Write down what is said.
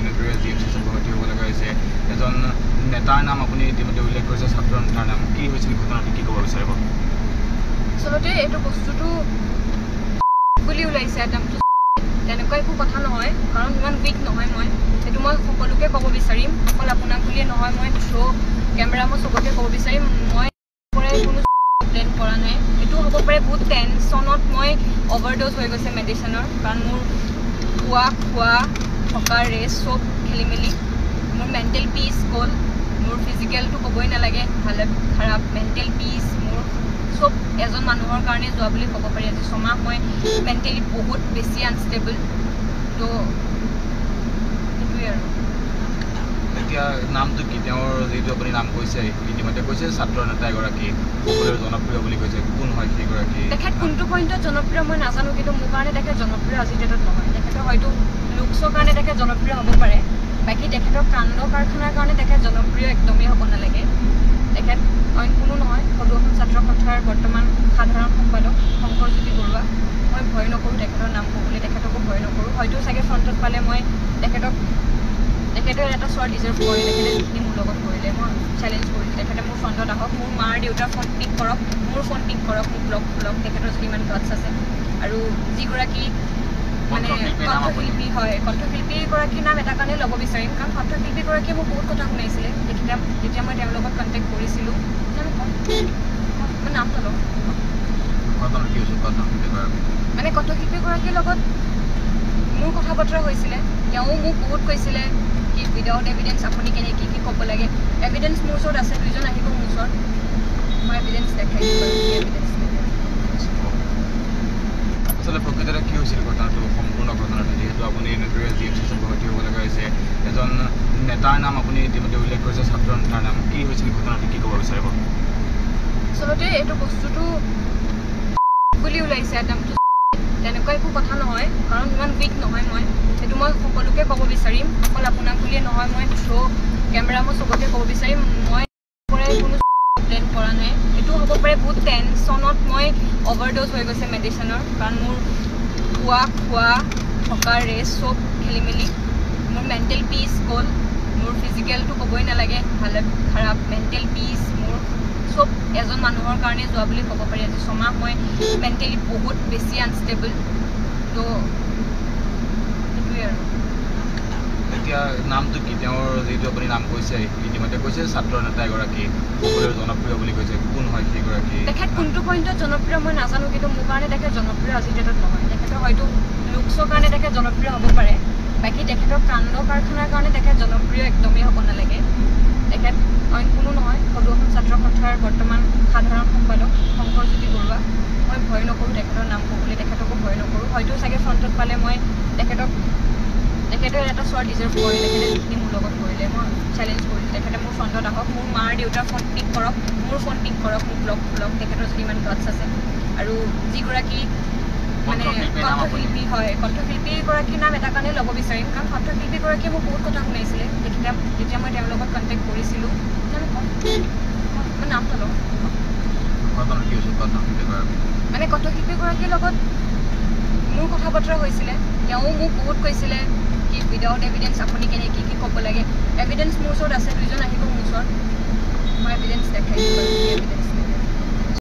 এনেদৰে জিএমচিত ভৰ্তি হ'ব লগা হৈছে এজন নেতাৰ নাম আপুনি ইতিমধ্যে উল্লেখ কৰিছে ছাত্ৰ নেতাৰ নাম কি হৈছিল ঘটনাটো কি ক'ব বিচাৰিব আচলতে এইটো বস্তুটো বুলি ওলাইছে নামটো তেনেকুৱা একো কথা নহয় কাৰণ ইমান উইক নহয় মই সেইটো মই সকলোকে ক'ব বিচাৰিম অকল আপোনাক বুলিয়ে নহয় মই শ্ব' কেমেৰা মই চবকে ক'ব বিচাৰিম মই কোনো প্লেন কৰা নাই এইটো হ'ব পাৰে বহুত টেনশ্যনত মই অভাৰড'জ হৈ গৈছে মেডিচিনৰ কাৰণ মোৰ খোৱা থকা ৰেষ্ট চব খেলি মেলি মোৰ মেণ্টেল পিচ গ'ল মোৰ ফিজিকেলটো ক'বই নালাগে ভালে খাৰাপ মেণ্টেল পিচ মোৰ চব এজন মানুহৰ কাৰণে যোৱা বুলি ক'ব পাৰি আজি ছমাহ মই মেণ্টেলি বহুত বেছি আনষ্টেবল তো সেইটোৱে আৰু এতিয়া নামটো কি তেওঁৰ যিটো আপুনি নাম কৈছে ইতিমধ্যে কৈছে ছাত্ৰ নেতা এগৰাকী সকলোৰে জনপ্ৰিয় বুলি কৈছে কোন হয় সেইগৰাকী তেখেত কোনটো পইণ্টত জনপ্ৰিয় মই নাজানো কিন্তু মোৰ কাৰণে তেখেত জনপ্ৰিয় আজিৰ ডেটত নহয় তেখেতৰ হয়তো লুকছৰ কাৰণে তেখেত জনপ্ৰিয় হ'ব পাৰে বাকী তেখেতৰ কাণ্ড কাৰখানাৰ কাৰণে তেখেত জনপ্ৰিয় একদমেই হ'ব নালাগে তেখেত অইন কোনো নহয় সদৌ অসম ছাত্ৰ সন্থাৰ বৰ্তমান সাধাৰণ সম্পাদক শংকৰজ্যোতি বৰুৱা মই ভয় নকৰোঁ তেখেতৰ নাম ক'বলৈ তেখেতকো ভয় নকৰোঁ হয়তো চাগে ফ্ৰণ্টত পালে মই তেখেতৰ এটা চোৱাৰ ডিজাৰ্ভ কৰে তেখেতে যিখিনি মোৰ লগত কৰিলে মই চেলেঞ্জ কৰিছোঁ তেখেতে মোৰ ফ্ৰণ্টত আহক মোৰ মাৰ দেউতাৰ ফোন পিক কৰক মোৰ ফোন পিক কৰক মোক ব্লক খোলক তেখেতৰ যদি ইমান গাটছ আছে আৰু যিগৰাকী মানে কণ্ঠশিল্পী হয় কণ্ঠশিল্পীগৰাকীৰ নাম এটা কাৰণে ল'ব বিচাৰিম কাৰণ কণ্ঠশিল্পীগৰাকীয়ে মোক বহুত কথা শুনাইছিলে যেতিয়া মই তেওঁৰ লগত কণ্টেক্ট কৰিছিলোঁ মই নাম নলওঁ মানে কণ্ঠশিল্পীগৰাকীৰ লগত মোৰ কথা বতৰা হৈছিলে তেওঁ মোক বহুত কৈছিলে কি উইদাউট এভিডেঞ্চ আপুনি কেনেকৈ কি ক'ব লাগে এভিডেঞ্চ মোৰ ওচৰত আছে দুইজন আহিব মোৰ ওচৰত মই এভিডেঞ্চ দেখাই দিম বাৰু কি এভিডেঞ্চ আচলতে প্ৰকৃততে কি হৈছিল ঘটনাটো সম্পূৰ্ণ ঘটনাটো যিহেতু আপুনি এনেদৰে জিএমচিত ভৰ্তি হ'ব লগা হৈছে এজন নেতাৰ নাম আপুনি ইতিমধ্যে উল্লেখ কৰিছে ছাত্ৰ নেতাৰ নাম কি হৈছিল ঘটনাটো কি ক'ব বিচাৰিব আচলতে এইটো বস্তুটো বুলি ওলাইছে নামটো তেনেকুৱা একো কথা নহয় কাৰণ ইমান উইক নহয় মই সেইটো মই সকলোকে ক'ব বিচাৰিম অকল আপোনাক বুলিয়ে নহয় মই শ্ব' কেমেৰা মই চবকে ক'ব বিচাৰিম মই কোনো প্লেন কৰা নাই এইটো হ'ব পাৰে বহুত টেনশ্যনত মই অভাৰড'জ হৈ গৈছে মেডিচিনৰ কাৰণ মোৰ খোৱা থকা ৰেষ্ট চব খেলি মেলি মোৰ মেণ্টেল পিচ গ'ল মোৰ ফিজিকেলটো ক'বই নালাগে ভালে খাৰাপ মেণ্টেল পিচ মোৰ চব এজন মানুহৰ কাৰণে যোৱা বুলি ক'ব পাৰি আজি ছমাহ মই মেণ্টেলি বহুত বেছি আনষ্টেবল তো সেইটোৱে আৰু এতিয়া নামটো কি তেওঁৰ যিটো আপুনি নাম কৈছে ইতিমধ্যে কৈছে ছাত্ৰ নেতা এগৰাকী সকলোৰে জনপ্ৰিয় বুলি কৈছে কোন হয় সেইগৰাকী তেখেত কোনটো পইণ্টত জনপ্ৰিয় মই নাজানো কিন্তু মোৰ কাৰণে তেখেত জনপ্ৰিয় আজিৰ ডেটত নহয় তেখেতৰ হয়তো লুকছৰ কাৰণে তেখেত জনপ্ৰিয় হ'ব পাৰে বাকী তেখেতৰ কাণ্ড কাৰখানাৰ কাৰণে তেখেত জনপ্ৰিয় একদমেই হ'ব নালাগে তেখেত অইন কোনো নহয় সদৌ অসম ছাত্ৰ সন্থাৰ বৰ্তমান সাধাৰণ সম্পাদক শংকৰজ্যোতি বৰুৱা মই ভয় নকৰোঁ তেখেতৰ নাম ক'বলৈ তেখেতকো ভয় নকৰোঁ হয়তো চাগে ফ্ৰণ্টত পালে মই তেখেতৰ এটা চোৱাৰ ডিজাৰ্ভ কৰে তেখেতে যিখিনি মোৰ লগত কৰিলে মই চেলেঞ্জ কৰিছোঁ তেখেতে মোৰ ফ্ৰণ্টত আহক মোৰ মাৰ দেউতাৰ ফোন পিক কৰক মোৰ ফোন পিক কৰক মোক ব্লক খোলক তেখেতৰ যদি ইমান গাটছ আছে আৰু যিগৰাকী মানে কণ্ঠশিল্পী হয় কণ্ঠশিল্পীগৰাকীৰ নাম এটা কাৰণে ল'ব বিচাৰিম কাৰণ কণ্ঠশিল্পীগৰাকীয়ে মোক বহুত কথা শুনাইছিলে যেতিয়া মই তেওঁৰ লগত কণ্টেক্ট কৰিছিলোঁ মই নাম নলওঁ মানে কণ্ঠশিল্পীগৰাকীৰ লগত মোৰ কথা বতৰা হৈছিলে তেওঁ মোক বহুত কৈছিলে কি উইদাউট এভিডেঞ্চ আপুনি কেনেকৈ কি ক'ব লাগে এভিডেঞ্চ মোৰ ওচৰত আছে দুইজন আহিব মোৰ ওচৰত মই এভিডেঞ্চ দেখাই দিম বাৰু কি এভিডেঞ্চ